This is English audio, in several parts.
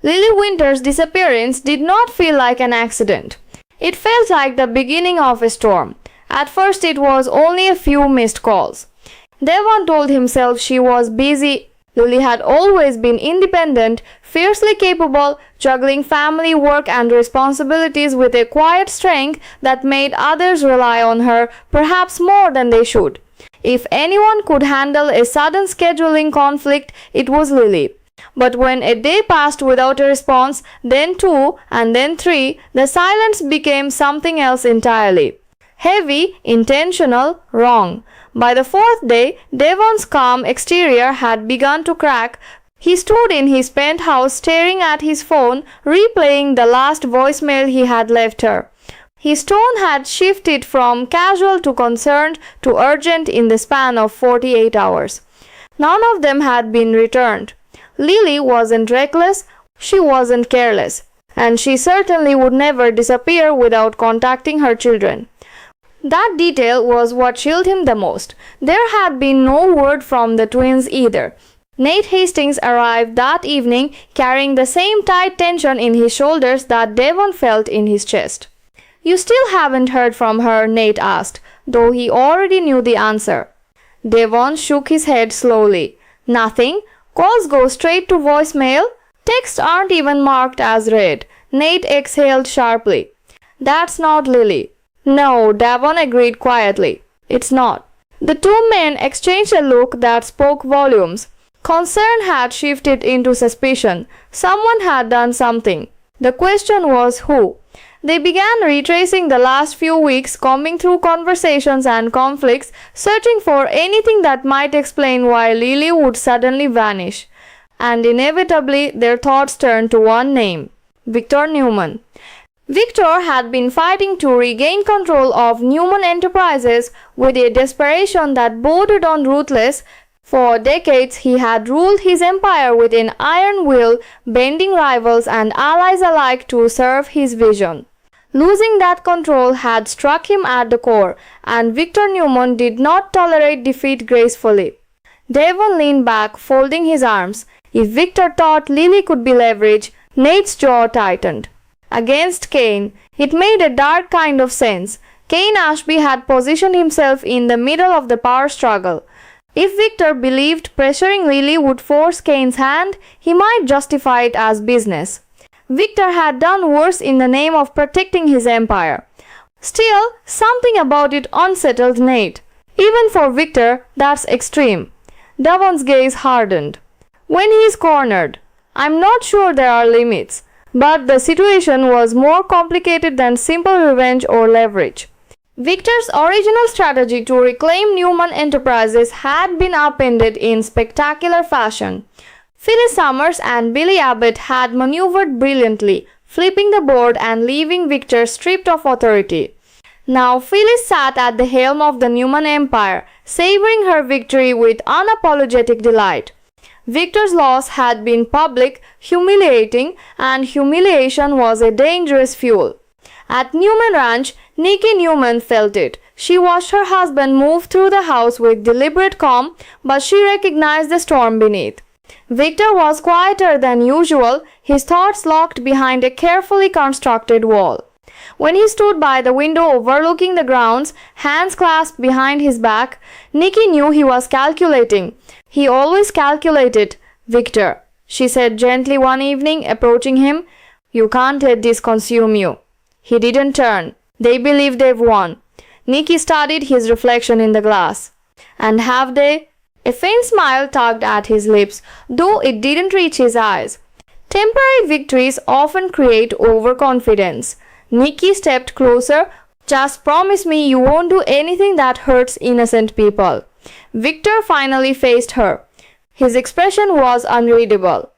Lily Winter's disappearance did not feel like an accident. It felt like the beginning of a storm. At first it was only a few missed calls. Devon told himself she was busy. Lily had always been independent, fiercely capable, juggling family, work and responsibilities with a quiet strength that made others rely on her, perhaps more than they should. If anyone could handle a sudden scheduling conflict, it was Lily. But when a day passed without a response, then two, and then three, the silence became something else entirely. Heavy, intentional, wrong. By the fourth day, Devon's calm exterior had begun to crack. He stood in his penthouse staring at his phone, replaying the last voicemail he had left her. His tone had shifted from casual to concerned to urgent in the span of 48 hours. None of them had been returned. Lily wasn't reckless, she wasn't careless, and she certainly would never disappear without contacting her children. That detail was what chilled him the most. There had been no word from the twins either. Nate Hastings arrived that evening carrying the same tight tension in his shoulders that Devon felt in his chest. "You still haven't heard from her?" Nate asked, though he already knew the answer. Devon shook his head slowly. "Nothing. Calls go straight to voicemail. Texts aren't even marked as read." Nate exhaled sharply. "That's not Lily." "No," Devon agreed quietly. "It's not." The two men exchanged a look that spoke volumes. Concern had shifted into suspicion. Someone had done something. The question was who. They began retracing the last few weeks, combing through conversations and conflicts, searching for anything that might explain why Lily would suddenly vanish. And inevitably, their thoughts turned to one name: Victor Newman. Victor had been fighting to regain control of Newman Enterprises with a desperation that bordered on ruthless. For decades he had ruled his empire with an iron will, bending rivals and allies alike to serve his vision. Losing that control had struck him at the core, and Victor Newman did not tolerate defeat gracefully. Devon leaned back, folding his arms. If Victor thought Lily could be leveraged, Nate's jaw tightened. Against Kane, it made a dark kind of sense. Kane Ashby had positioned himself in the middle of the power struggle. If Victor believed pressuring Lily would force Kane's hand, he might justify it as business. Victor had done worse in the name of protecting his empire. Still, something about it unsettled Nate. Even for Victor, that's extreme. Devon's gaze hardened. When he is cornered, I'm not sure there are limits. But the situation was more complicated than simple revenge or leverage. Victor's original strategy to reclaim Newman Enterprises had been upended in spectacular fashion. Phyllis Summers and Billy Abbott had maneuvered brilliantly, flipping the board and leaving Victor stripped of authority. Now Phyllis sat at the helm of the Newman Empire, savoring her victory with unapologetic delight. Victor's loss had been public, humiliating, and humiliation was a dangerous fuel. At Newman Ranch, Nikki Newman felt it. She watched her husband move through the house with deliberate calm, but she recognized the storm beneath. Victor was quieter than usual, his thoughts locked behind a carefully constructed wall. When he stood by the window overlooking the grounds, hands clasped behind his back, Nikki knew he was calculating. He always calculated. "Victor," she said gently one evening, approaching him, "you can't let this consume you." He didn't turn. "They believe they've won." Nikki studied his reflection in the glass. "And have they?" A faint smile tugged at his lips, though it didn't reach his eyes. Temporary victories often create overconfidence. Nikki stepped closer. "Just promise me you won't do anything that hurts innocent people." Victor finally faced her. His expression was unreadable.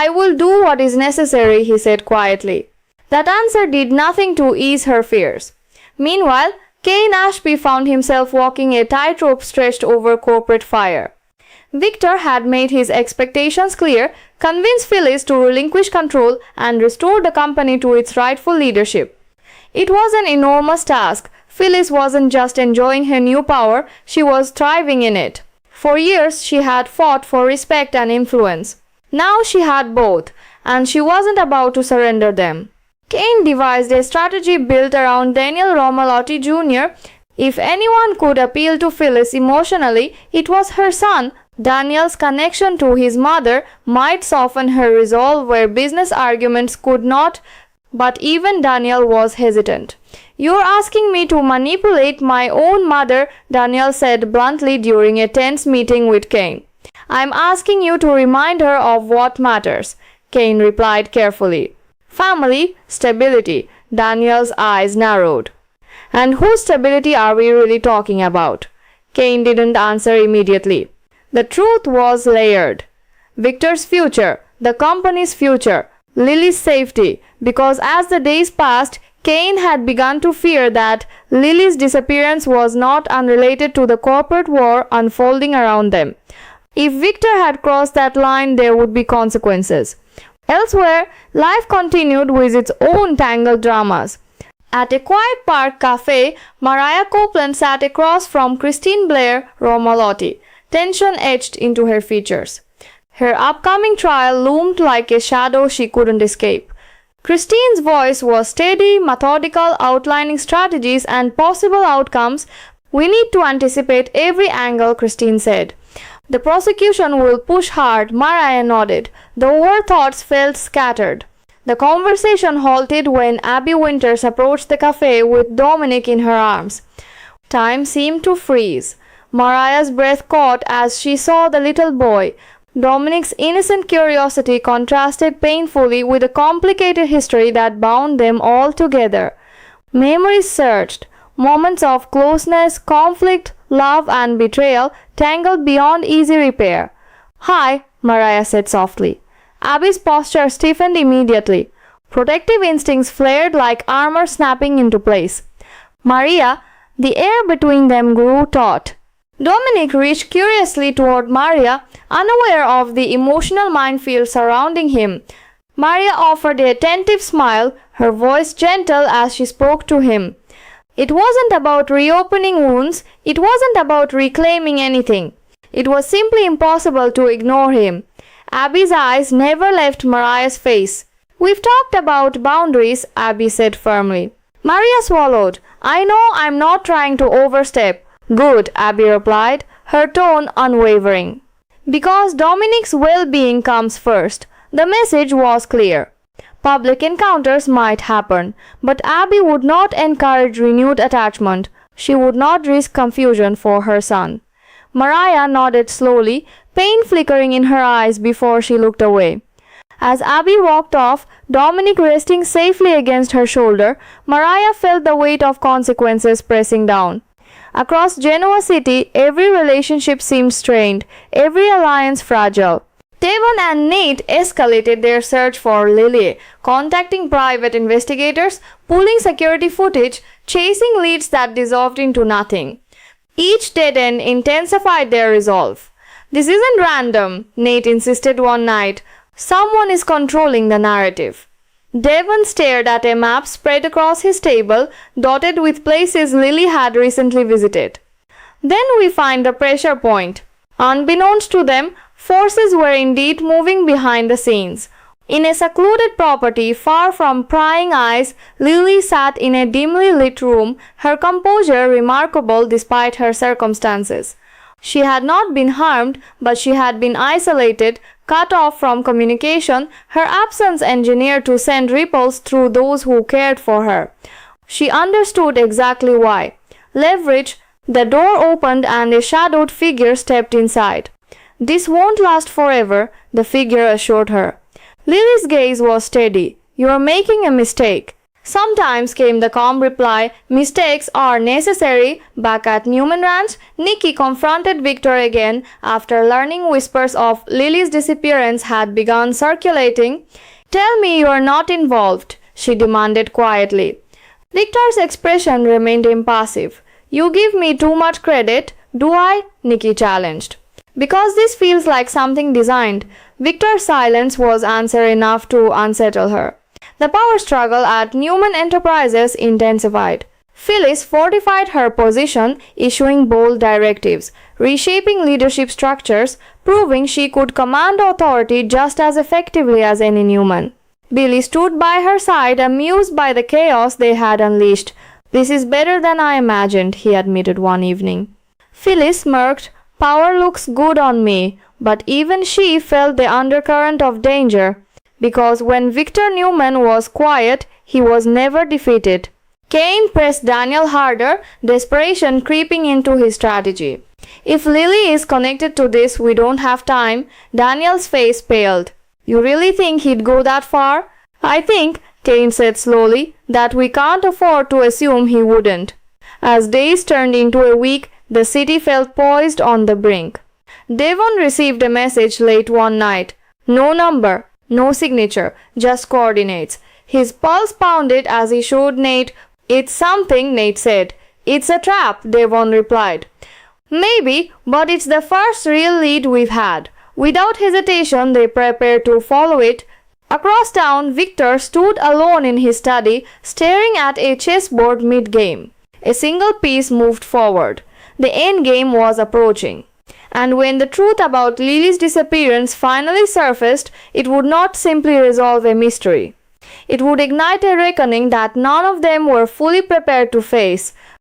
"I will do what is necessary," he said quietly. That answer did nothing to ease her fears. Meanwhile, Kane Ashby found himself walking a tightrope stretched over corporate fire. Victor had made his expectations clear, convinced Phyllis to relinquish control and restore the company to its rightful leadership. It was an enormous task. Phyllis wasn't just enjoying her new power, she was thriving in it. For years she had fought for respect and influence. Now she had both, and she wasn't about to surrender them. Kane devised a strategy built around Daniel Romalotti Jr. If anyone could appeal to Phyllis emotionally, it was her son. Daniel's connection to his mother might soften her resolve where business arguments could not, but even Daniel was hesitant. "You're asking me to manipulate my own mother," Daniel said bluntly during a tense meeting with Kane. "I'm asking you to remind her of what matters," Kane replied carefully. "Family, stability." Daniel's eyes narrowed. "And whose stability are we really talking about?" Kane didn't answer immediately. The truth was layered. Victor's future, the company's future, Lily's safety, because as the days passed, Kane had begun to fear that Lily's disappearance was not unrelated to the corporate war unfolding around them. If Victor had crossed that line, there would be consequences. Elsewhere, life continued with its own tangled dramas. At a quiet park cafe, Mariah Copeland sat across from Christine Blair Romalotti, tension etched into her features. Her upcoming trial loomed like a shadow she couldn't escape. Christine's voice was steady, methodical, outlining strategies and possible outcomes. "We need to anticipate every angle," Christine said. "The prosecution will push hard," Mariah nodded, though her thoughts felt scattered. The conversation halted when Abby Winters approached the cafe with Dominic in her arms. Time seemed to freeze. Mariah's breath caught as she saw the little boy. Dominic's innocent curiosity contrasted painfully with the complicated history that bound them all together. Memories surged, moments of closeness, conflict, love, and betrayal tangled beyond easy repair. "Hi," Mariah said softly. Abby's posture stiffened immediately. Protective instincts flared like armor snapping into place. "Maria," the air between them grew taut. Dominic reached curiously toward Maria, unaware of the emotional minefield surrounding him. Maria offered a tentative smile, her voice gentle as she spoke to him. It wasn't about reopening wounds, it wasn't about reclaiming anything. It was simply impossible to ignore him. Abby's eyes never left Mariah's face. "We've talked about boundaries," Abby said firmly. Maria swallowed. "I know I'm not trying to overstep." "Good," Abby replied, her tone unwavering. "Because Dominic's well-being comes first." The message was clear. Public encounters might happen, but Abby would not encourage renewed attachment. She would not risk confusion for her son. Mariah nodded slowly, pain flickering in her eyes before she looked away. As Abby walked off, Dominic resting safely against her shoulder, Mariah felt the weight of consequences pressing down. Across Genoa City, every relationship seemed strained, every alliance fragile. Devon and Nate escalated their search for Lily, contacting private investigators, pulling security footage, chasing leads that dissolved into nothing. Each dead end intensified their resolve. "This isn't random," Nate insisted one night. "Someone is controlling the narrative." Devon stared at a map spread across his table, dotted with places Lily had recently visited. "Then we find the pressure point." Unbeknownst to them, forces were indeed moving behind the scenes. In a secluded property far from prying eyes, Lily sat in a dimly lit room, her composure remarkable despite her circumstances. She had not been harmed, but she had been isolated, cut off from communication, her absence engineered to send ripples through those who cared for her. She understood exactly why. Leverage, the door opened and a shadowed figure stepped inside. "This won't last forever," the figure assured her. Lily's gaze was steady. "You're making a mistake." "Sometimes," came the calm reply. "Mistakes are necessary." Back at Newman Ranch, Nikki confronted Victor again after learning whispers of Lily's disappearance had begun circulating. "Tell me you're not involved," she demanded quietly. Victor's expression remained impassive. "You give me too much credit, do I?" Nikki challenged. "Because this feels like something designed." Victor's silence was answer enough to unsettle her. The power struggle at Newman Enterprises intensified. Phyllis fortified her position, issuing bold directives, reshaping leadership structures, proving she could command authority just as effectively as any Newman. Billy stood by her side, amused by the chaos they had unleashed. "This is better than I imagined," he admitted one evening. Phyllis smirked. "Power looks good on me," but even she felt the undercurrent of danger, because when Victor Newman was quiet, he was never defeated. Kane pressed Daniel harder, desperation creeping into his strategy. "If Lily is connected to this, we don't have time." Daniel's face paled. "You really think he'd go that far?" "I think," Kane said slowly, "that we can't afford to assume he wouldn't." As days turned into a week, the city felt poised on the brink. Devon received a message late one night. No number, no signature, just coordinates. His pulse pounded as he showed Nate. "It's something," Nate said. "It's a trap," Devon replied. "Maybe, but it's the first real lead we've had." Without hesitation, they prepared to follow it. Across town, Victor stood alone in his study, staring at a chessboard mid-game. A single piece moved forward. The end game was approaching. And when the truth about Lily's disappearance finally surfaced, it would not simply resolve a mystery. It would ignite a reckoning that none of them were fully prepared to face.